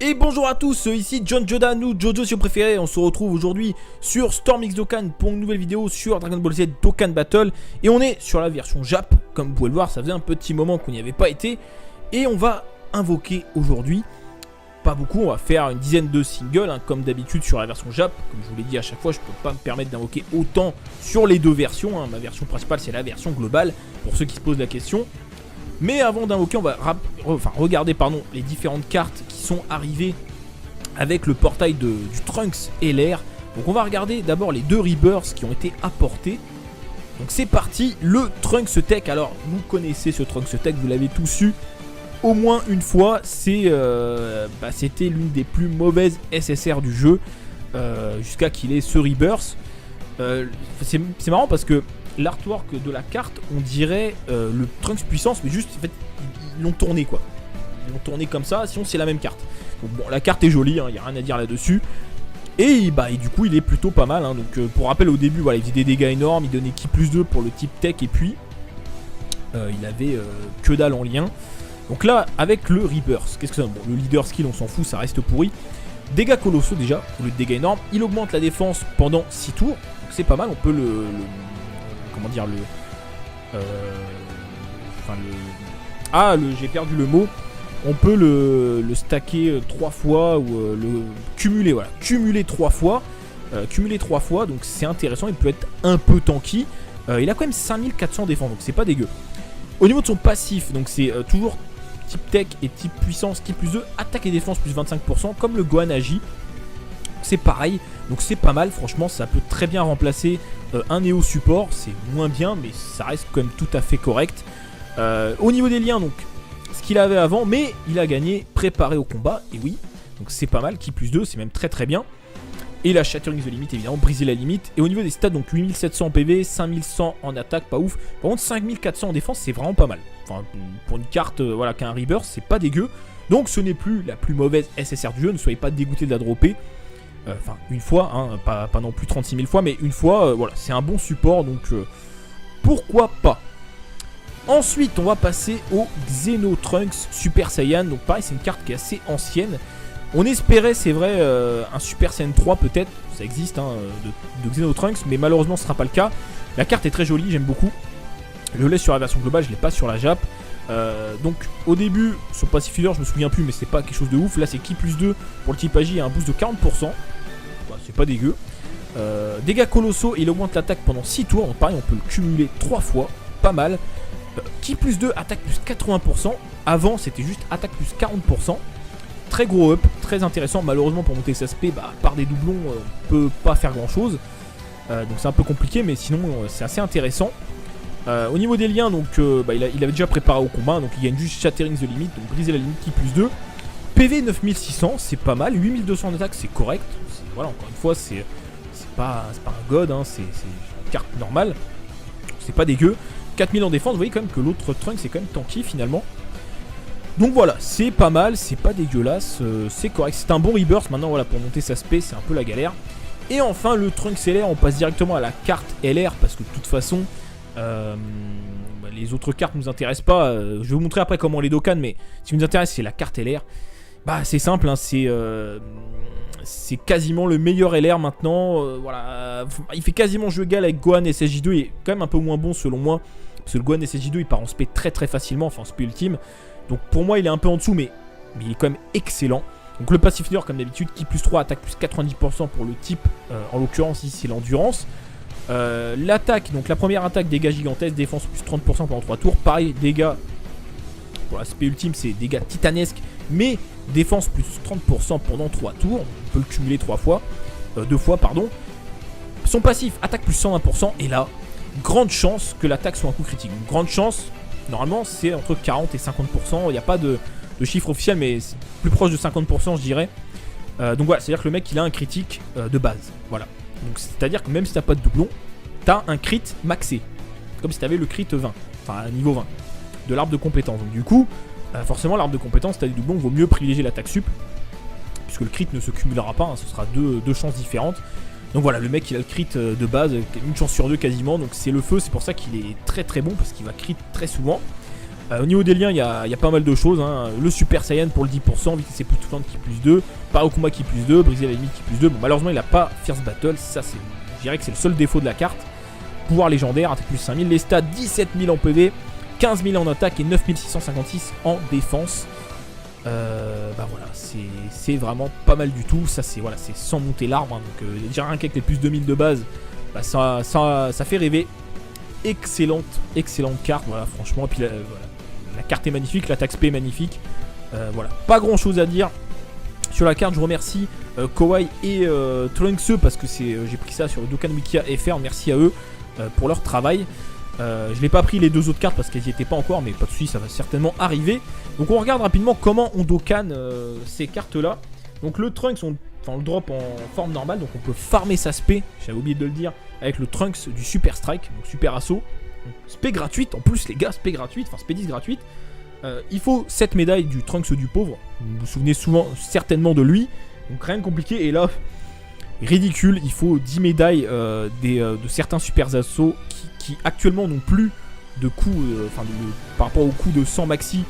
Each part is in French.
Et bonjour à tous, ici John Jordan ou Jojo si vous préférez. On se retrouve aujourd'hui sur Storm X Dokkan pour une nouvelle vidéo sur Dragon Ball Z Dokkan Battle. Et on est sur la version Jap, comme vous pouvez le voir, ça faisait un petit moment qu'on n'y avait pas été. Et on va invoquer aujourd'hui, pas beaucoup, on va faire une dizaine de singles, hein, comme d'habitude sur la version Jap. Comme je vous l'ai dit à chaque fois, je ne peux pas me permettre d'invoquer autant sur les deux versions, hein. Ma version principale c'est la version globale, pour ceux qui se posent la question. Mais avant d'invoquer, on va regarder les différentes cartes qui sont arrivées avec le portail du Trunks LR. Donc on va regarder d'abord les deux Rebirths qui ont été apportés. Donc c'est parti, le Trunks Tech. Alors vous connaissez ce Trunks Tech, vous l'avez tous eu au moins une fois. C'était l'une des plus mauvaises SSR du jeu jusqu'à qu'il ait ce Rebirth. C'est marrant parce que l'artwork de la carte, on dirait le Trunks puissance, mais juste en fait ils l'ont tourné quoi. Ils l'ont tourné comme ça, sinon c'est la même carte. Donc bon, la carte est jolie, il n'y a rien à dire là-dessus. Et du coup il est plutôt pas mal, hein. Donc pour rappel, au début voilà, il faisait des dégâts énormes, il donnait ki plus 2 pour le type tech, et puis il avait que dalle en lien. Donc là avec le Rebirth, qu'est-ce que ça donne? Bon, le leader skill on s'en fout, ça reste pourri. Dégâts colossaux déjà, au lieu de dégâts énormes. Il augmente la défense pendant 6 tours, donc c'est pas mal, on peut j'ai perdu le mot. On peut le stacker 3 fois ou le cumuler, voilà, cumuler 3 fois. Donc c'est intéressant, il peut être un peu tanky. Il a quand même 5400 défense, donc c'est pas dégueu. Au niveau de son passif, donc c'est toujours type tech et type puissance qui plus 2, attaque et défense plus 25%, comme le Gohan Agi. C'est pareil, donc c'est pas mal, franchement ça peut très bien remplacer un Neo support. C'est moins bien mais ça reste quand même tout à fait correct. Au niveau des liens, donc ce qu'il avait avant, mais il a gagné préparé au combat, et oui, donc c'est pas mal, ki plus 2, c'est même très très bien. Et la Shattering the Limit, évidemment, briser la limite. Et au niveau des stats, donc 8700 en PV, 5100 en attaque, pas ouf. Par contre 5400 en défense, c'est vraiment pas mal. Enfin, pour une carte voilà, qui a un Rebirth, c'est pas dégueu. Donc ce n'est plus la plus mauvaise SSR du jeu, ne soyez pas dégoûtés de la dropper. Enfin, une fois, hein, pas non plus 36 000 fois, mais une fois, voilà, c'est un bon support, donc pourquoi pas. Ensuite, on va passer au Xeno Trunks Super Saiyan. Donc pareil, c'est une carte qui est assez ancienne. On espérait, c'est vrai, un Super Saiyan 3 peut-être, ça existe, hein, de Xeno Trunks, mais malheureusement ce ne sera pas le cas. La carte est très jolie, j'aime beaucoup. Je l'ai sur la version globale, je ne l'ai pas sur la Jap. Donc au début, son passif healer, je me souviens plus, mais c'est pas quelque chose de ouf. Là c'est ki plus 2 pour le type Agi et un boost de 40%. Bah, c'est pas dégueu. Dégâts colossaux, il augmente l'attaque pendant 6 tours. Donc pareil, on peut le cumuler 3 fois, pas mal. Ki plus 2, attaque plus 80%. Avant c'était juste attaque plus 40%. Très gros up, très intéressant. Malheureusement pour monter sa SP, par des doublons, on peut pas faire grand chose. Donc c'est un peu compliqué, mais sinon c'est assez intéressant. Au niveau des liens, donc il avait déjà préparé au combat, donc il gagne juste Shattering the Limit, donc briser la limite, ki plus 2. PV 9600, c'est pas mal. 8200 d'attaque, c'est correct. Voilà, encore une fois, c'est pas un god, hein, c'est une carte normale. C'est pas dégueu. 4000 en défense, vous voyez quand même que l'autre Trunks c'est quand même tanky finalement. Donc voilà, c'est pas mal, c'est pas dégueulasse, c'est correct. C'est un bon Rebirth. Maintenant voilà, pour monter sa SP, c'est un peu la galère. Et enfin le Trunks LR, on passe directement à la carte LR parce que de toute façon les autres cartes nous intéressent pas. Je vais vous montrer après comment les Dokkan, mais ce qui nous intéresse c'est la carte LR. C'est simple, hein, c'est quasiment le meilleur LR maintenant. Voilà, il fait quasiment jeu égal avec Gohan SSJ2. Il est quand même un peu moins bon selon moi, parce que le Gohan SSJ2 il part en SP très très facilement, enfin en SP ultime. Donc pour moi il est un peu en dessous, mais il est quand même excellent. Donc le passif leader comme d'habitude, ki plus 3, attaque plus 90% pour le type, en l'occurrence ici c'est l'endurance. L'attaque, donc la première attaque, dégâts gigantesques, défense plus 30% pendant 3 tours. Pareil, dégâts, pour l'aspect ultime c'est dégâts titanesques, mais défense plus 30% pendant 3 tours. On peut le cumuler 2 fois. Son passif, attaque plus 120%, et là, grande chance que l'attaque soit un coup critique. Une grande chance, normalement c'est entre 40 et 50%, il n'y a pas de chiffre officiel, mais c'est plus proche de 50% je dirais. Donc voilà, c'est à dire que le mec il a un critique de base, voilà. Donc c'est à dire que même si t'as pas de doublon, t'as un crit maxé, comme si t'avais le crit 20, enfin niveau 20 de l'arbre de compétences. Donc du coup forcément l'arbre de compétences, si t'as des doublons, vaut mieux privilégier l'attaque sup, puisque le crit ne se cumulera pas, hein, ce sera deux chances différentes. Donc voilà, le mec il a le crit de base, une chance sur 2 quasiment, donc c'est le feu, c'est pour ça qu'il est très très bon, parce qu'il va crit très souvent. Au niveau des liens, il y a pas mal de choses. Hein. Le Super Saiyan pour le 10%, vitesse époustouflante qui plus 2, par au combat qui plus 2, briser la limite qui plus 2. Bon, malheureusement, il n'a pas Fierce Battle. Ça, je dirais que c'est le seul défaut de la carte. Pouvoir légendaire, attaque plus 5000. Les stats 17 000 en PV, 15 000 en attaque et 9656 en défense. Bah voilà, c'est vraiment pas mal du tout. Ça, c'est sans monter l'arbre. Hein. Donc, déjà rien qu'avec les plus 2000 de base, bah, ça fait rêver. Excellente carte. Voilà, franchement. Et puis voilà. La carte est magnifique, l'attaque SP est magnifique. Voilà, pas grand chose à dire sur la carte. Je remercie Kawaii et Trunks parce que j'ai pris ça sur le Dokkan Wikia FR. Merci à eux pour leur travail. Je n'ai pas pris les deux autres cartes parce qu'elles n'y étaient pas encore, mais pas de soucis, ça va certainement arriver. Donc on regarde rapidement comment on Dokkan ces cartes là. Donc le Trunks, on le drop en forme normale, donc on peut farmer sa SP, j'avais oublié de le dire, avec le Trunks du Super Strike, donc Super Assaut. Spé gratuite, en plus les gars, spé gratuite, enfin spé 10 gratuite. Il faut 7 médailles du Trunks du pauvre. Vous vous souvenez certainement de lui. Donc rien de compliqué. Et là, ridicule, il faut 10 médailles de certains super assauts qui actuellement n'ont plus de coût, par rapport au coût de 100 maxi,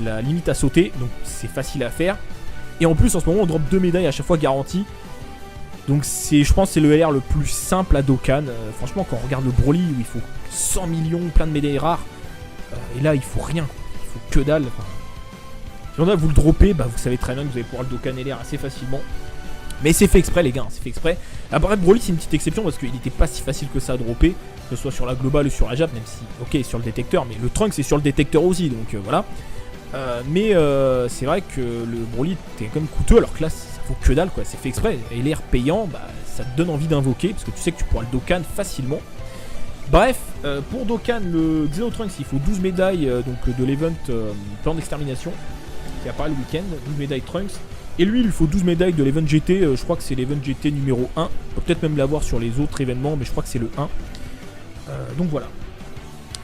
la limite à sauter. Donc c'est facile à faire. Et en plus en ce moment on drop 2 médailles à chaque fois garanties. Donc je pense que c'est le LR le plus simple à Dokkan. Franchement, quand on regarde le Broly où il faut 100 millions, plein de médailles rares, et là il faut rien, il faut que dalle. Si vous le droppez, bah, vous savez très bien que vous allez pouvoir le Dokkan LR assez facilement. Mais c'est fait exprès les gars, c'est fait exprès. Après Broly c'est une petite exception parce qu'il n'était pas si facile que ça à dropper, que ce soit sur la globale ou sur la Jap, même si, ok, sur le détecteur, mais le Trunks c'est sur le détecteur aussi, donc voilà. Mais c'est vrai que le Broly était quand même coûteux, alors que là ça vaut que dalle quoi, c'est fait exprès. Et l'air payant, bah, ça te donne envie d'invoquer parce que tu sais que tu pourras le Dokkan facilement. Bref, pour Dokkan, le Xenotrunks il faut 12 médailles donc de l'event plan d'extermination qui apparaît le week-end, 12 médailles Trunks. Et lui il lui faut 12 médailles de l'event GT, je crois que c'est l'event GT numéro 1. On peut peut-être même l'avoir sur les autres événements, mais je crois que c'est le 1. Donc voilà.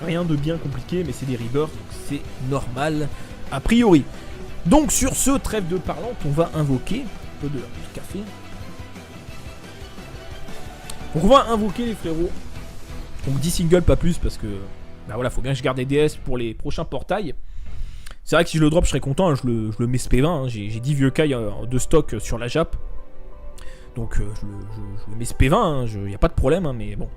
Rien de bien compliqué, mais c'est des rebirths, donc c'est normal a priori. Donc sur ce, trêve de parlante, on va invoquer un peu de café. Donc on va invoquer les frérots. Donc 10 singles, pas plus, parce que bah voilà, faut bien que je garde des DS pour les prochains portails. C'est vrai que si je le drop, je serais content, hein, je le mets SP20, hein, j'ai 10 vieux Kai de stock sur la Jap. Donc je le mets SP20, il n'y a pas de problème, hein, mais bon.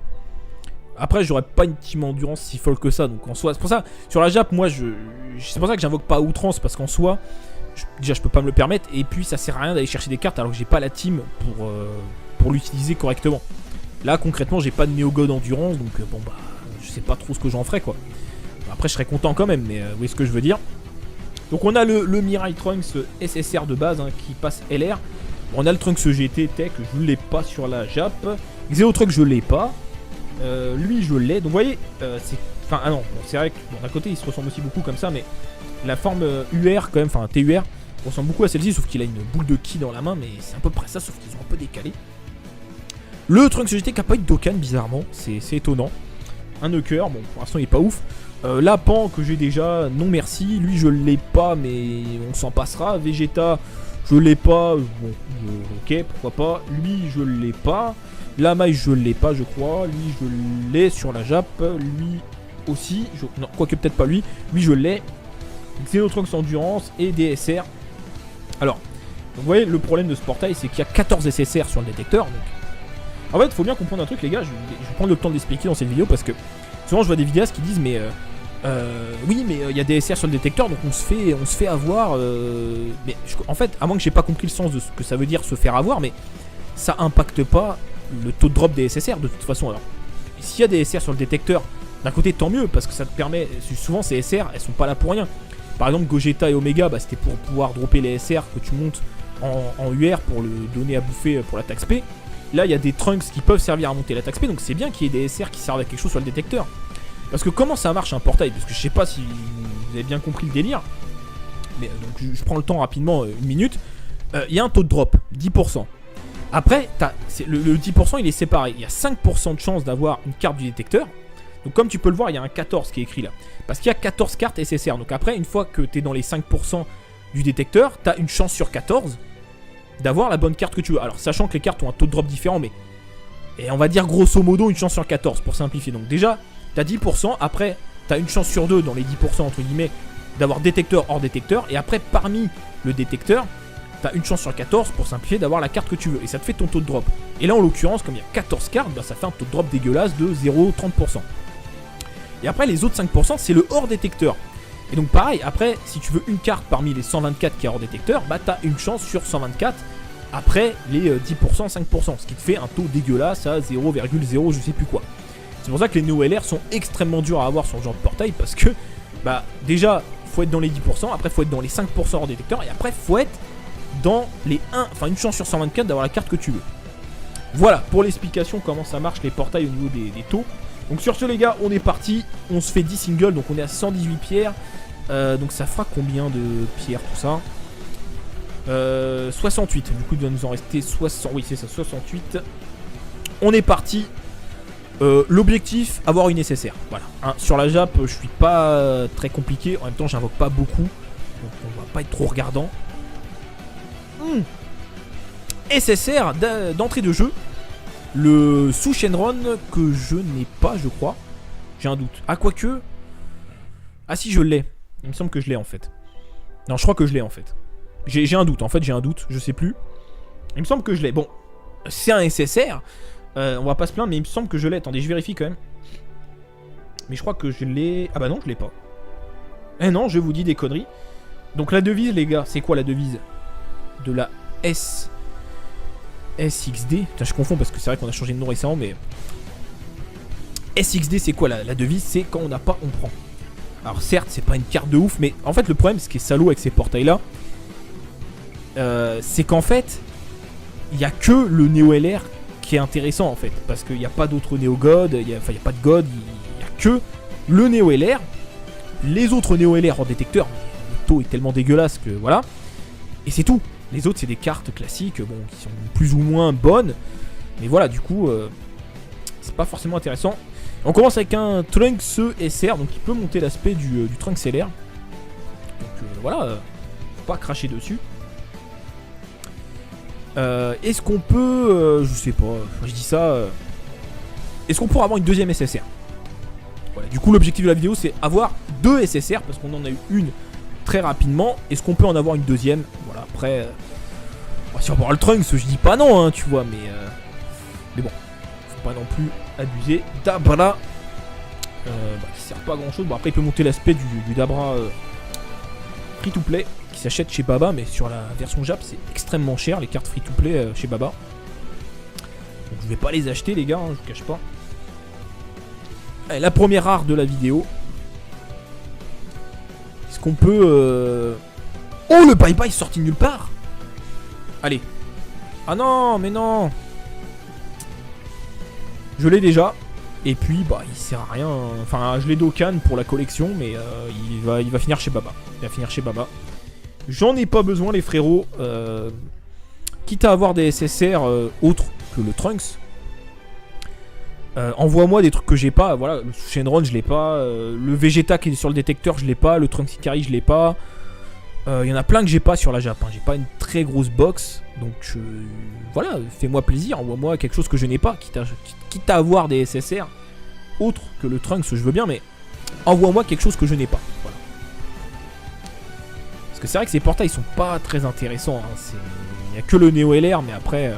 Après, j'aurais pas une team endurance si folle que ça, donc en soi, c'est pour ça, sur la Jap, moi, c'est pour ça que j'invoque pas à outrance, parce qu'en soi, déjà, je peux pas me le permettre, et puis ça sert à rien d'aller chercher des cartes alors que j'ai pas la team pour l'utiliser correctement. Là, concrètement, j'ai pas de Neo God endurance, donc bon, bah, je sais pas trop ce que j'en ferai, quoi. Après, je serais content quand même, mais vous voyez ce que je veux dire. Donc, on a le Mirai Trunks SSR de base, hein, qui passe LR. On a le Trunks GT Tech, je l'ai pas sur la Jap. Xenotrunks, je l'ai pas. Lui je l'ai, donc vous voyez c'est... Enfin ah non, bon, c'est vrai que bon, d'un côté il se ressemble aussi beaucoup comme ça, mais la forme UR quand même, enfin TUR ressemble beaucoup à celle-ci, sauf qu'il a une boule de ki dans la main, mais c'est à peu près ça, sauf qu'ils ont un peu décalé. Le Trunks GT qui a pas eu de Dokkan bizarrement, c'est étonnant. Un Nucker, bon pour l'instant il est pas ouf. Lapan que j'ai déjà, non merci, lui je l'ai pas mais on s'en passera. Vegeta je l'ai pas, bon ok pourquoi pas, lui je l'ai pas. La maille je l'ai pas je crois, lui je l'ai sur la Jap, lui aussi, non quoique peut-être pas lui, lui je l'ai. Xenotrunks Endurance et DSR. Alors, vous voyez le problème de ce portail c'est qu'il y a 14 SSR sur le détecteur. Donc... En fait il faut bien comprendre un truc les gars, je vais prendre le temps d'expliquer dans cette vidéo parce que souvent je vois des vidéastes qui disent mais oui mais il y a des SR sur le détecteur donc on se fait avoir mais en fait à moins que j'ai pas compris le sens de ce que ça veut dire se faire avoir, mais ça impacte pas le taux de drop des SSR de toute façon. Alors s'il y a des SR sur le détecteur, d'un côté tant mieux parce que ça te permet, souvent ces SR elles sont pas là pour rien. Par exemple Gogeta et Omega bah, c'était pour pouvoir dropper les SR que tu montes en UR pour le donner à bouffer pour l'attaque SP. Là il y a des Trunks qui peuvent servir à monter l'attaque SP, donc c'est bien qu'il y ait des SR qui servent à quelque chose sur le détecteur. Parce que comment ça marche un portail, parce que je sais pas si vous avez bien compris le délire, mais donc je prends le temps rapidement, une minute. Il y a un taux de drop, 10%. Après, le 10% il est séparé. Il y a 5% de chance d'avoir une carte du détecteur. Donc comme tu peux le voir, il y a un 14 qui est écrit là. Parce qu'il y a 14 cartes SSR. Donc après, une fois que tu es dans les 5% du détecteur, tu as une chance sur 14 d'avoir la bonne carte que tu veux. Alors sachant que les cartes ont un taux de drop différent, mais... Et on va dire grosso modo une chance sur 14 pour simplifier. Donc déjà, tu as 10%. Après, t'as une chance sur deux dans les 10% entre guillemets d'avoir détecteur hors détecteur. Et après, parmi le détecteur, t'as une chance sur 14 pour simplifier d'avoir la carte que tu veux. Et ça te fait ton taux de drop. Et là, en l'occurrence, comme il y a 14 cartes, bah, ça fait un taux de drop dégueulasse de 0,30%. Et après, les autres 5%, c'est le hors détecteur. Et donc pareil, après, si tu veux une carte parmi les 124 qui est hors détecteur, bah t'as une chance sur 124 après les 10%, 5%. Ce qui te fait un taux dégueulasse à 0,0 je sais plus quoi. C'est pour ça que les Néo-LR sont extrêmement durs à avoir sur le genre de portail. Parce que, bah déjà, faut être dans les 10%, après faut être dans les 5% hors détecteur. Et après, faut être dans les 1, enfin une chance sur 124 d'avoir la carte que tu veux. Voilà, pour l'explication comment ça marche les portails au niveau des taux. Donc sur ce les gars, on est parti, on se fait 10 singles, donc on est à 118 pierres. Donc ça fera combien de pierres tout ça 68, du coup il doit nous en rester 60, oui c'est ça, 68. On est parti. L'objectif, avoir une SSR. Voilà, hein, sur la Jap, je suis pas très compliqué, en même temps j'invoque pas beaucoup. Donc on va pas être trop regardant. SSR d'entrée de jeu. Le sous Shenron que je n'ai pas, je crois. J'ai un doute. Ah, quoique. Ah, si, je l'ai. Il me semble que je l'ai en fait. Non, je crois que je l'ai en fait. J'ai un doute. En fait, j'ai un doute. Je sais plus. Il me semble que je l'ai. Bon, c'est un SSR. On va pas se plaindre, mais il me semble que je l'ai. Attendez, je vérifie quand même. Mais je crois que je l'ai. Ah, bah non, je l'ai pas. Eh non, je vous dis des conneries. Donc, la devise, les gars, c'est quoi la devise de la SXD. Putain, je confonds parce que c'est vrai qu'on a changé de nom récemment, mais SXD, c'est quoi la devise? C'est quand on n'a pas, on prend. Alors certes, c'est pas une carte de ouf, mais en fait le problème, ce qui est salaud avec ces portails là, c'est qu'en fait, il n'y a que le Néo LR qui est intéressant en fait, parce qu'il n'y a pas d'autres Néo God, il n'y a pas de God, il n'y a que le Néo LR. Les autres Néo LR en détecteur, le taux est tellement dégueulasse que voilà, et c'est tout. Les autres, c'est des cartes classiques, bon, qui sont plus ou moins bonnes. Mais voilà, du coup, c'est pas forcément intéressant. On commence avec un Trunks SR, donc il peut monter l'aspect du Trunks LR. Donc voilà, faut pas cracher dessus. Est-ce qu'on peut, je sais pas, je dis ça, est-ce qu'on pourra avoir une deuxième SSR? Voilà, du coup, l'objectif de la vidéo, c'est avoir 2 SSR, parce qu'on en a eu une très rapidement. Est-ce qu'on peut en avoir une deuxième? Voilà, après, si on va avoir le Trunks, je dis pas non, hein, tu vois, mais bon, faut pas non plus abuser. Dabra, qui sert pas à grand chose. Bon, après, il peut monter l'aspect du Dabra free to play qui s'achète chez Baba, mais sur la version Jap, c'est extrêmement cher les cartes free to play chez Baba. Donc, je vais pas les acheter, les gars, hein, je vous cache pas. Allez, la première rare de la vidéo. Est-ce qu'on peut... Oh, le bye-bye est sorti de nulle part. Allez. Ah non, mais non. Je l'ai déjà. Et puis, bah, il sert à rien. Enfin, je l'ai d'Okan pour la collection, mais il va finir chez Baba. Il va finir chez Baba. J'en ai pas besoin, les frérots. Quitte à avoir des SSR autres que le Trunks. Envoie-moi des trucs que j'ai pas. Voilà, le Shenron, je l'ai pas. Le Vegeta qui est sur le détecteur, je l'ai pas. Le Trunks Ikari, je l'ai pas. Il y en a plein que j'ai pas sur la Jap. Hein. J'ai pas une très grosse box. Donc, voilà, fais-moi plaisir. Envoie-moi quelque chose que je n'ai pas. Quitte à avoir des SSR autres que le Trunks, je veux bien. Mais envoie-moi quelque chose que je n'ai pas. Voilà. Parce que c'est vrai que ces portails sont pas très intéressants. Hein. Il n'y a que le Neo LR. Mais après,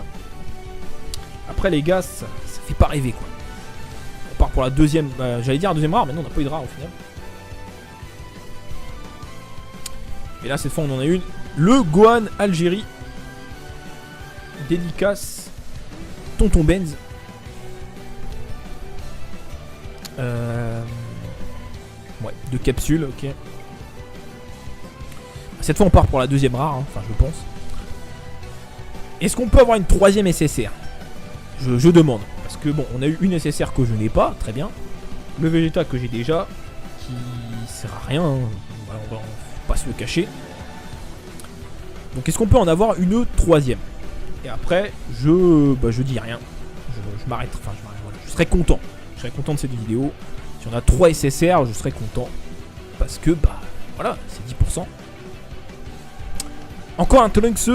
les gars, ça fait pas rêver quoi. On part pour la deuxième. J'allais dire la deuxième rare, mais non, on n'a pas eu de rare au final. Et là, cette fois, on en a une. Le Gohan Algérie. Dédicace. Tonton Benz. Ouais, 2 capsules, ok. Cette fois, on part pour la deuxième rare, hein, enfin, je pense. Est-ce qu'on peut avoir une troisième SSR? Je demande. Parce que, bon, on a eu une SSR que je n'ai pas, très bien. Le Vegeta que j'ai déjà, qui sert à rien. Hein. Voilà, on va pas se le cacher. Donc, est-ce qu'on peut en avoir une troisième? Et après, je dis rien. Je m'arrête. Enfin, voilà. Je serais content. Je serais content de cette vidéo. Si on a 3 SSR, je serais content. Parce que, bah, voilà, c'est 10%. Encore un Trunks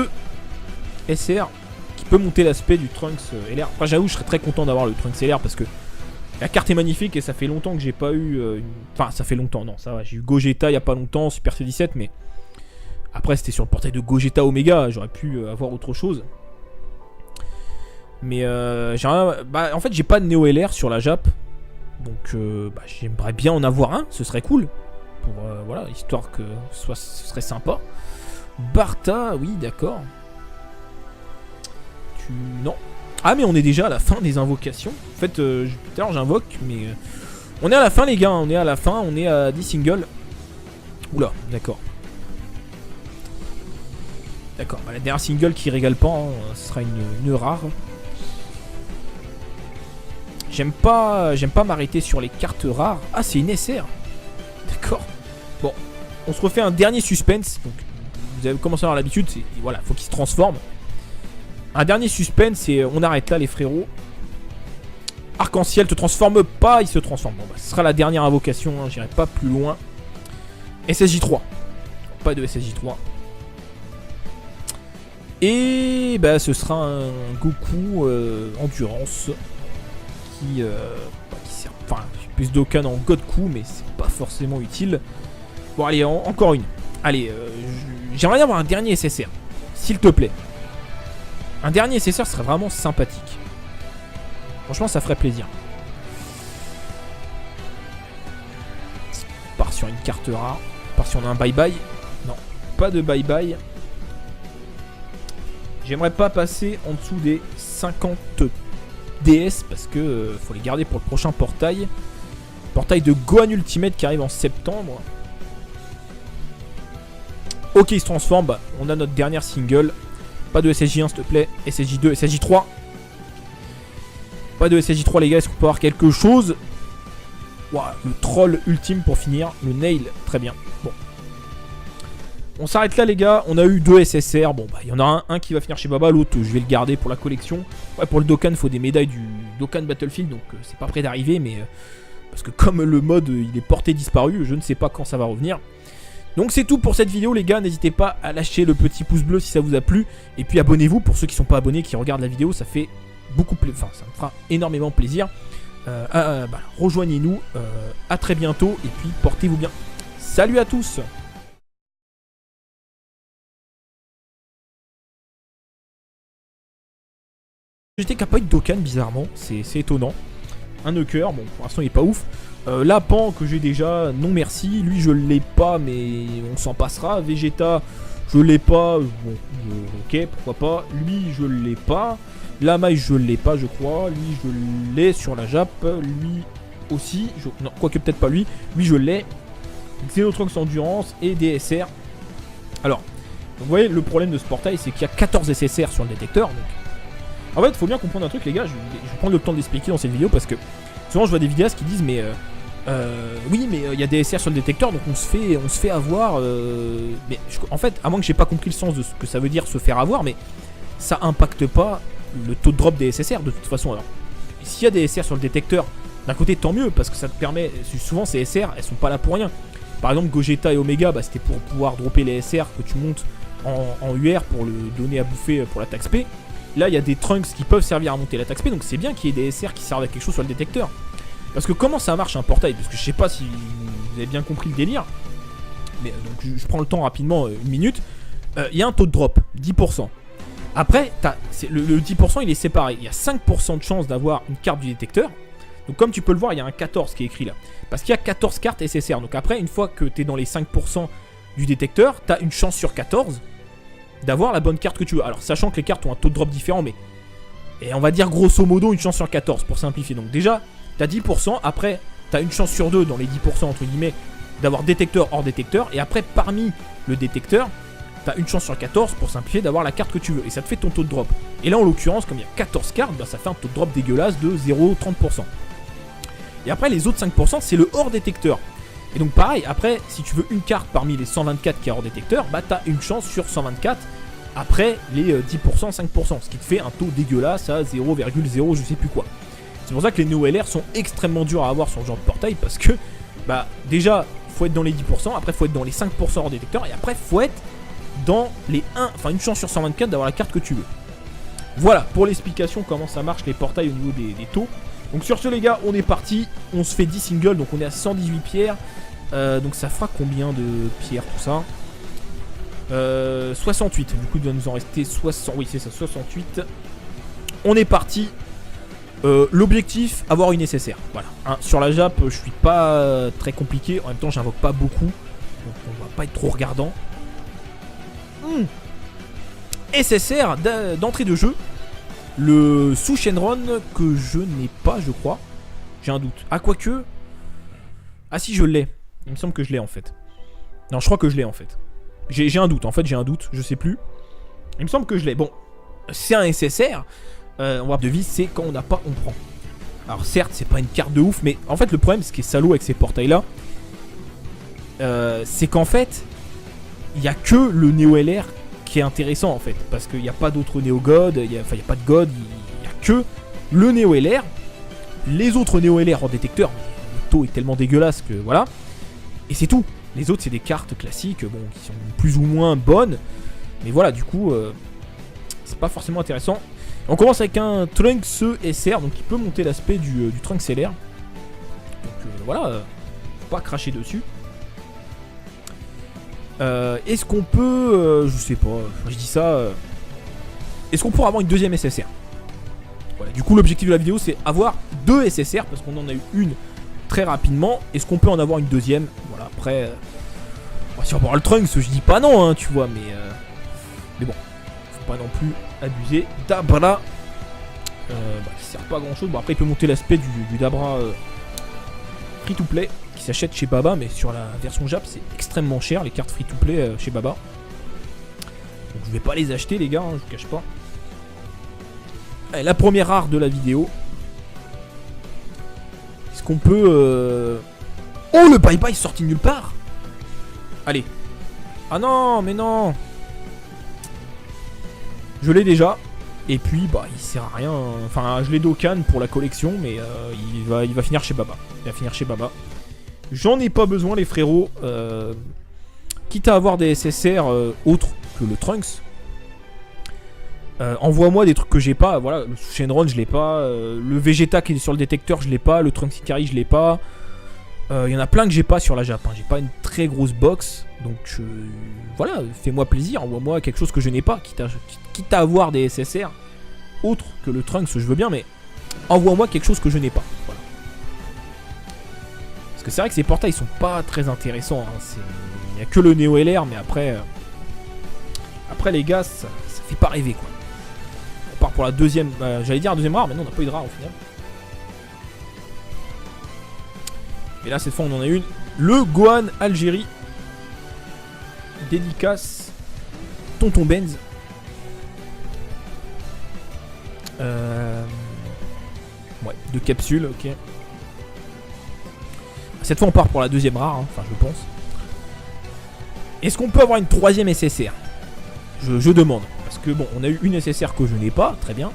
SR qui peut monter l'aspect du Trunks LR. Après, j'avoue, je serais très content d'avoir le Trunks LR parce que La carte est magnifique et ça fait longtemps que j'ai pas eu... Enfin, ça fait longtemps, non, ça va. J'ai eu Gogeta il y a pas longtemps, Super C17, mais... Après, c'était sur le portail de Gogeta Omega, j'aurais pu avoir autre chose. Mais en fait, j'ai pas de Neo LR sur la Jap. Donc, j'aimerais bien en avoir un, ce serait cool. Pour, voilà, histoire que ce serait sympa. Bartha, oui, d'accord. Non. Ah, mais on est déjà à la fin des invocations. En fait, tout à l'heure, j'invoque, mais... on est à la fin, les gars, on est à la fin, on est à 10 singles. Oula, d'accord. D'accord, la dernière single qui régale pas, hein, ce sera une rare. J'aime pas m'arrêter sur les cartes rares. Ah, c'est une SR. D'accord. Bon, on se refait un dernier suspense. Donc, vous avez commencé à avoir l'habitude. Voilà, faut qu'il se transforme. Un dernier suspense et on arrête là, les frérots. Arc-en-ciel, te transforme pas, il se transforme. Bon, ce sera la dernière invocation. Hein, j'irai pas plus loin. SSJ3. Pas de SSJ3. Et ce sera un Goku Endurance qui sert, enfin, plus d'Okan en Godku, mais c'est pas forcément utile. Bon, allez, encore une. Allez, j'aimerais bien avoir un dernier SSR, s'il te plaît. Un dernier SSR serait vraiment sympathique. Franchement, ça ferait plaisir. On part sur une carte rare. On part sur un bye-bye. Non, pas de bye-bye. J'aimerais pas passer en dessous des 50 DS parce que faut les garder pour le prochain portail. Portail de Gohan Ultimate qui arrive en septembre. Ok, il se transforme. On a notre dernière single. Pas de SSJ1 s'il te plaît. SSJ2, SSJ3. Pas de SSJ3 les gars. Est-ce qu'on peut avoir quelque chose? Wow, le troll ultime pour finir. Le nail, très bien. Bon. On s'arrête là les gars, on a eu 2 SSR, bon il y en a un qui va finir chez Baba, l'autre je vais le garder pour la collection. Ouais, pour le Dokkan il faut des médailles du Dokkan Battlefield, donc c'est pas près d'arriver, mais parce que comme le mode il est porté disparu, je ne sais pas quand ça va revenir. Donc c'est tout pour cette vidéo les gars, n'hésitez pas à lâcher le petit pouce bleu si ça vous a plu, et puis abonnez-vous pour ceux qui sont pas abonnés, qui regardent la vidéo, ça fait beaucoup plaisir, enfin ça me fera énormément plaisir. Rejoignez-nous, à très bientôt, et puis portez-vous bien. Salut à tous. J'étais capable de Dokkan bizarrement, c'est étonnant. Un Neuker, bon pour l'instant il est pas ouf. Lapan que j'ai déjà, non merci. Lui je l'ai pas mais on s'en passera. Vegeta je l'ai pas, bon ok pourquoi pas. Lui je l'ai pas. Lamaï je l'ai pas je crois. Lui je l'ai sur la Jap. Lui aussi, non quoique peut-être pas lui. Lui je l'ai. Xenotrunks Endurance et DSR. Alors, vous voyez le problème de ce portail c'est qu'il y a 14 SSR sur le détecteur. Donc en fait, il faut bien comprendre un truc, les gars. Je vais prendre le temps de l'expliquer dans cette vidéo parce que souvent je vois des vidéastes qui disent mais oui, mais il y a des SR sur le détecteur donc on se fait avoir. Mais en fait, à moins que j'ai pas compris le sens de ce que ça veut dire se faire avoir, mais ça impacte pas le taux de drop des SSR de toute façon. Alors, s'il y a des SR sur le détecteur, d'un côté tant mieux parce que ça te permet. Souvent ces SR, elles sont pas là pour rien. Par exemple, Gogeta et Omega, c'était pour pouvoir dropper les SR que tu montes en UR pour le donner à bouffer pour l'attaque SP. Là, il y a des Trunks qui peuvent servir à monter l'attaque SP, donc c'est bien qu'il y ait des SR qui servent à quelque chose sur le détecteur. Parce que comment ça marche un portail? Parce que je sais pas si vous avez bien compris le délire. Mais donc je prends le temps rapidement, une minute. Il y a un taux de drop, 10%. Après, le 10% il est séparé. Il y a 5% de chance d'avoir une carte du détecteur. Donc comme tu peux le voir, il y a un 14 qui est écrit là. Parce qu'il y a 14 cartes SSR. Donc après, une fois que tu es dans les 5% du détecteur, tu as une chance sur 14 d'avoir la bonne carte que tu veux. Alors sachant que les cartes ont un taux de drop différent, mais et on va dire grosso modo une chance sur 14 pour simplifier. Donc déjà t'as 10%, après t'as une chance sur 2 dans les 10% entre guillemets d'avoir détecteur hors détecteur, et après parmi le détecteur t'as une chance sur 14 pour simplifier d'avoir la carte que tu veux, et ça te fait ton taux de drop. Et là en l'occurrence comme il y a 14 cartes, ça fait un taux de drop dégueulasse de 0,30%. Et après les autres 5% c'est le hors détecteur. Et donc pareil, après, si tu veux une carte parmi les 124 qui est hors détecteur, t'as une chance sur 124 après les 10%, 5%, ce qui te fait un taux dégueulasse à 0,0 je sais plus quoi. C'est pour ça que les Neo LR sont extrêmement durs à avoir sur ce genre de portail, parce que, déjà, faut être dans les 10%, après faut être dans les 5% hors détecteur, et après faut être dans les 1, enfin une chance sur 124 d'avoir la carte que tu veux. Voilà, pour l'explication comment ça marche les portails au niveau des taux. Donc sur ce les gars, on est parti. On se fait 10 singles, donc on est à 118 pierres. Donc ça fera combien de pierres tout ça 68. Du coup il doit nous en rester 60. Oui c'est ça, 68. On est parti. L'objectif, avoir une SSR. Voilà. Hein, sur la Jap, je suis pas très compliqué. En même temps, j'invoque pas beaucoup. Donc on va pas être trop regardant. SSR d'entrée de jeu. Le sous Shenron que je n'ai pas, je crois. J'ai un doute. Ah, quoique. Ah, si, je l'ai. Il me semble que je l'ai en fait. Non, je crois que je l'ai en fait. J'ai un doute. En fait, j'ai un doute. Je sais plus. Il me semble que je l'ai. Bon, c'est un SSR. On va de vie, c'est quand on n'a pas, on prend. Alors, certes, c'est pas une carte de ouf, mais en fait, le problème, ce qui est salaud avec ces portails là, c'est qu'en fait, il n'y a que le Néo LR qui est intéressant en fait. Parce qu'il n'y a pas d'autres Néo God, il n'y a pas de God, il n'y a que le Néo LR. Les autres Néo LR en détecteur, le taux est tellement dégueulasse que voilà. Et c'est tout. Les autres, c'est des cartes classiques, bon, qui sont plus ou moins bonnes. Mais voilà, du coup, c'est pas forcément intéressant. On commence avec un Trunks SR, donc il peut monter l'aspect du Trunks LR. Donc voilà, faut pas cracher dessus. Est-ce qu'on peut, je sais pas, je dis ça, est-ce qu'on pourra avoir une deuxième SSR? Voilà, du coup l'objectif de la vidéo c'est avoir 2 SSR, parce qu'on en a eu une très rapidement. Est-ce qu'on peut en avoir une deuxième? Voilà, après, si on peut avoir le Trunks, je dis pas non, hein, tu vois, mais bon, faut pas non plus abuser. Dabra, qui sert pas à grand chose. Bon, après il peut monter l'aspect du Dabra free to play qui s'achète chez Baba, mais sur la version Jap c'est extrêmement cher les cartes free to play chez Baba. Donc je vais pas les acheter les gars, hein, je vous cache pas. Allez, la première rare de la vidéo. Est-ce qu'on peut Oh, le bye bye sorti nulle part. Allez. Ah non, mais non. Je l'ai déjà. Et puis bah il sert à rien. Enfin je l'ai d'Okan pour la collection, mais il va finir chez Baba. Il va finir chez Baba. J'en ai pas besoin les frérots. Quitte à avoir des SSR autres que le Trunks. Envoie-moi des trucs que j'ai pas. Voilà, le Shenron je l'ai pas. Le Vegeta qui est sur le détecteur je l'ai pas. Le Trunks Ikari je l'ai pas. Il y en a plein que j'ai pas sur la Jap. Hein. J'ai pas une très grosse box. Donc voilà, fais-moi plaisir. Envoie-moi quelque chose que je n'ai pas. Quitte à avoir des SSR autres que le Trunks, je veux bien. Mais envoie-moi quelque chose que je n'ai pas. Voilà. Parce que c'est vrai que ces portails sont pas très intéressants. Hein. Il n'y a que le Néo LR. Mais après les gars, ça fait pas rêver quoi. On part pour la deuxième. J'allais dire la deuxième rare, mais non, on n'a pas eu de rare au final. Et là, cette fois, on en a une. Le Gohan Algérie. Dédicace. Tonton Benz. Ouais, 2 capsules, ok. Cette fois, on part pour la deuxième rare, hein, enfin, je pense. Est-ce qu'on peut avoir une troisième SSR? Je demande. Parce que, bon, on a eu une SSR que je n'ai pas, très bien.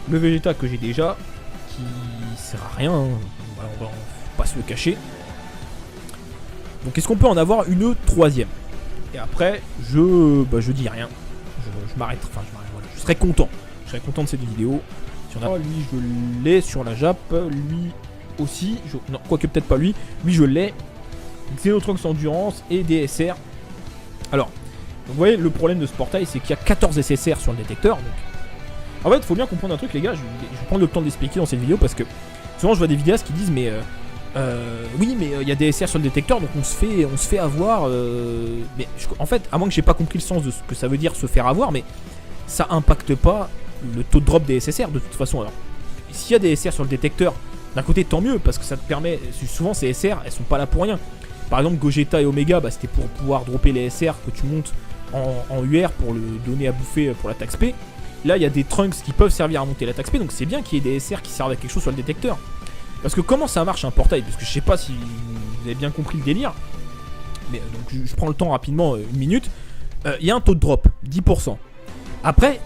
Le Vegeta que j'ai déjà, qui sert à rien. Hein. Voilà, on va pas se le cacher. Donc est-ce qu'on peut en avoir une troisième? Et après je dis rien. Je m'arrête. Enfin voilà. Je serais content. Je serais content de cette vidéo. Si on a... lui je l'ai sur la Jap. Lui aussi. Non, quoique peut-être pas lui. Lui je l'ai. Xenotrunks Endurance et DSR. Alors, vous voyez le problème de ce portail, c'est qu'il y a 14 SSR sur le détecteur. Donc... En fait, il faut bien comprendre un truc les gars. Je vais prendre le temps d'expliquer dans cette vidéo parce que souvent je vois des vidéastes qui disent mais oui mais il y a des SR sur le détecteur donc on se fait avoir mais en fait à moins que j'ai pas compris le sens de ce que ça veut dire se faire avoir, mais ça impacte pas le taux de drop des SSR de toute façon. Alors s'il y a des SR sur le détecteur, d'un côté tant mieux parce que ça te permet, souvent ces SR elles sont pas là pour rien. Par exemple Gogeta et Omega, bah, c'était pour pouvoir dropper les SR que tu montes en UR pour le donner à bouffer pour l'attaque SP. Là il y a des Trunks qui peuvent servir à monter l'attaque SP, donc c'est bien qu'il y ait des SR qui servent à quelque chose sur le détecteur. Parce que comment ça marche un portail? Parce que je sais pas si vous avez bien compris le délire. Mais donc je prends le temps rapidement, une minute. Il y a un taux de drop, 10%. Après,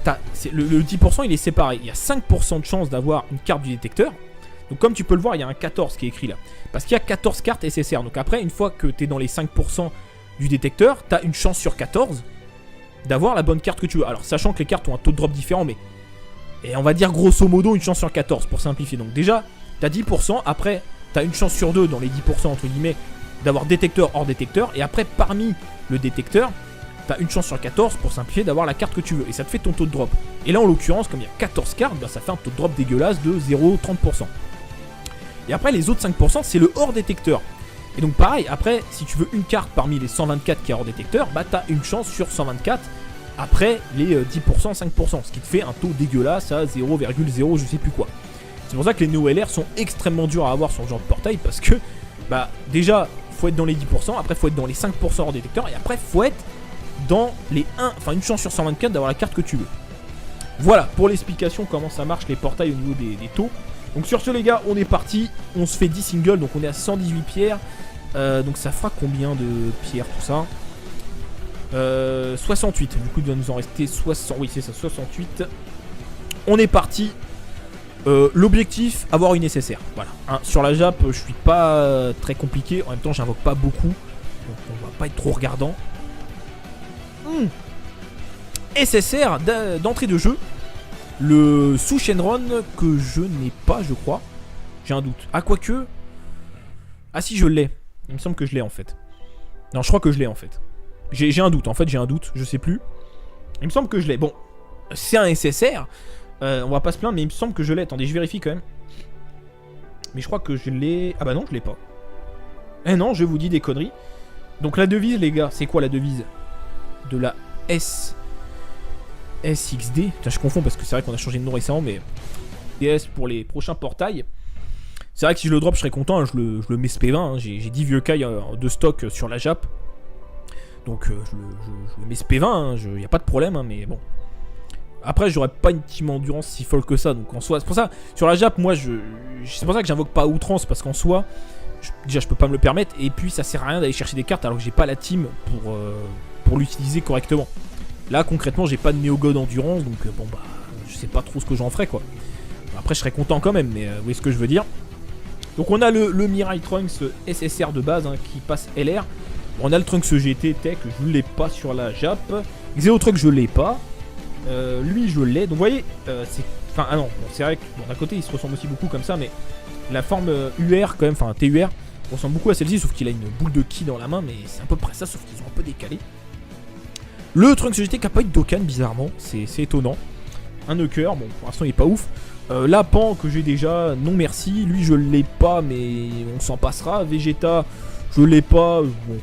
le 10% il est séparé. Il y a 5% de chance d'avoir une carte du détecteur. Donc comme tu peux le voir, il y a un 14 qui est écrit là. Parce qu'il y a 14 cartes SSR. Donc après, une fois que tu es dans les 5% du détecteur, tu as une chance sur 14 d'avoir la bonne carte que tu veux. Alors sachant que les cartes ont un taux de drop différent, mais... Et on va dire grosso modo une chance sur 14 pour simplifier. Donc déjà, t'as 10%, après t'as une chance sur deux dans les 10% entre guillemets d'avoir détecteur hors détecteur, et après parmi le détecteur, t'as une chance sur 14 pour simplifier d'avoir la carte que tu veux, et ça te fait ton taux de drop. Et là en l'occurrence, comme il y a 14 cartes, bah, ça fait un taux de drop dégueulasse de 0,30%. Et après les autres 5%, c'est le hors détecteur. Et donc pareil, après si tu veux une carte parmi les 124 qui est hors détecteur, bah t'as une chance sur 124 après les 10%, 5%, ce qui te fait un taux dégueulasse à 0,0 je sais plus quoi. C'est pour ça que les néo-LR sont extrêmement durs à avoir sur le genre de portail, parce que bah déjà faut être dans les 10%, après faut être dans les 5% hors détecteur, et après faut être dans les 1, enfin une chance sur 124 d'avoir la carte que tu veux. Voilà pour l'explication comment ça marche les portails au niveau des taux. Donc sur ce les gars, on est parti, on se fait 10 singles, donc on est à 118 pierres. Donc ça fera combien de pierres tout ça 68, du coup il doit nous en rester 60, oui c'est ça, 68. On est parti. L'objectif, avoir une SSR. Voilà. Hein, sur la Jap, je suis pas très compliqué. En même temps, j'invoque pas beaucoup. Donc on va pas être trop regardant. SSR d'entrée de jeu. Le sous Shenron que je n'ai pas, je crois. J'ai un doute. Ah, quoique. Ah, si, je l'ai. Il me semble que je l'ai en fait. Non, je crois que je l'ai en fait. J'ai un doute. En fait, j'ai un doute. Je sais plus. Il me semble que je l'ai. Bon, c'est un SSR. On va pas se plaindre, mais il me semble que je l'ai. Attendez, je vérifie quand même. Mais je crois que je l'ai. Ah bah non, je l'ai pas. Eh non, je vous dis des conneries. Donc la devise, les gars, c'est quoi la devise de la SXD? Putain, je confonds parce que c'est vrai qu'on a changé de nom récemment, mais DS pour les prochains portails. C'est vrai que si je le drop, je serais content. Hein, je le mets SP20. Hein, j'ai 10 vieux cailles de stock sur la Jap. Donc je le mets SP20. Il n'y a pas de problème, hein, mais bon. Après, j'aurais pas une team endurance si folle que ça. Donc en soi, c'est pour ça, sur la Jap, moi, c'est pour ça que j'invoque pas à outrance. Parce qu'en soi, déjà, je peux pas me le permettre. Et puis, ça sert à rien d'aller chercher des cartes alors que j'ai pas la team pour l'utiliser correctement. Là, concrètement, j'ai pas de Néo-God endurance. Donc, bon, bah, je sais pas trop ce que j'en ferai, quoi. Après, je serais content quand même. Mais vous voyez ce que je veux dire. Donc, on a le Mirai Trunks SSR de base hein, qui passe LR. On a le Trunks GT Tech, je l'ai pas sur la Jap. Xeotrunk, je l'ai pas. Lui je l'ai, donc vous voyez c'est... Enfin ah non, bon, c'est vrai que bon, d'un côté il se ressemble aussi beaucoup comme ça, mais la forme UR quand même, enfin TUR ressemble beaucoup à celle-ci, sauf qu'il a une boule de ki dans la main, mais c'est à peu près ça, sauf qu'ils ont un peu décalé. Le Trunks GT qui a pas eu de Dokkan bizarrement, c'est étonnant. Un Neuker, bon pour l'instant il est pas ouf. La Pan que j'ai déjà, non merci, lui je l'ai pas mais on s'en passera. Vegeta je l'ai pas, bon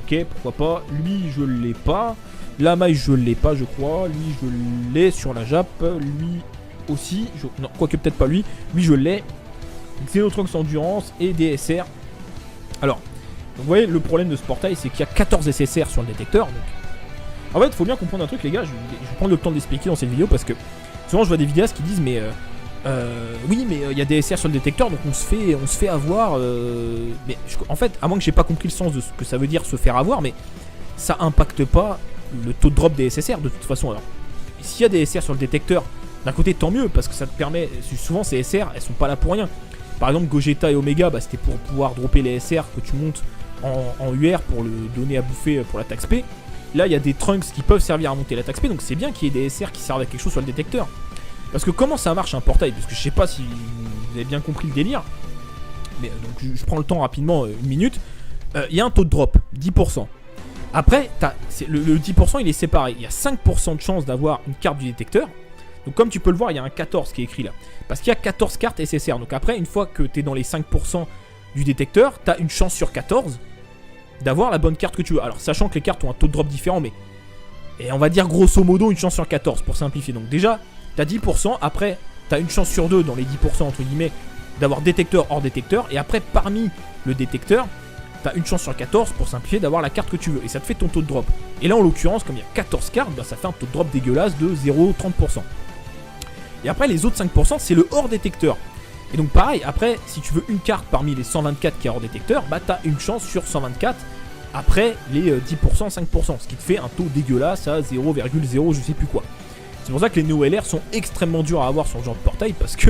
ok pourquoi pas, lui je l'ai pas. La maille je l'ai pas je crois, lui je l'ai sur la Jap, lui aussi, non quoique peut-être pas lui, lui je l'ai. Xenotrunks Endurance et DSR. Alors, vous voyez le problème de ce portail c'est qu'il y a 14 SSR sur le détecteur. Donc... En fait il faut bien comprendre un truc les gars, je vais prendre le temps d'expliquer dans cette vidéo parce que souvent je vois des vidéastes qui disent mais oui mais il y a des SR sur le détecteur donc on se fait avoir mais en fait à moins que j'ai pas compris le sens de ce que ça veut dire se faire avoir, mais ça impacte pas le taux de drop des SSR de toute façon. Alors s'il y a des SR sur le détecteur, d'un côté tant mieux parce que ça te permet, souvent ces SR elles sont pas là pour rien. Par exemple Gogeta et Omega bah, c'était pour pouvoir dropper les SR que tu montes en UR pour le donner à bouffer pour l'attaque SP. Là il y a des Trunks qui peuvent servir à monter l'attaque SP, donc c'est bien qu'il y ait des SR qui servent à quelque chose sur le détecteur. Parce que comment ça marche un portail, parce que je sais pas si vous avez bien compris le délire, mais donc je prends le temps rapidement, une minute. Il y a un taux de drop, 10%. Après, le 10% il est séparé. Il y a 5% de chance d'avoir une carte du détecteur. Donc comme tu peux le voir, il y a un 14 qui est écrit là. Parce qu'il y a 14 cartes SSR. Donc après, une fois que tu es dans les 5% du détecteur, tu as une chance sur 14 d'avoir la bonne carte que tu veux. Alors sachant que les cartes ont un taux de drop différent, mais... Et on va dire grosso modo une chance sur 14 pour simplifier. Donc déjà, tu as 10%. Après, tu as une chance sur 2 dans les 10% entre guillemets d'avoir détecteur hors détecteur. Et après, parmi le détecteur... T'as une chance sur 14 pour simplifier d'avoir la carte que tu veux. Et ça te fait ton taux de drop. Et là en l'occurrence, comme il y a 14 cartes, bah, ça fait un taux de drop dégueulasse de 0,30%. Et après les autres 5%, c'est le hors détecteur. Et donc pareil, après, si tu veux une carte parmi les 124 qui est hors détecteur, bah t'as une chance sur 124 après les 10%, 5%. Ce qui te fait un taux dégueulasse à 0,0 je sais plus quoi. C'est pour ça que les Néo-LR sont extrêmement durs à avoir sur le genre de portail parce que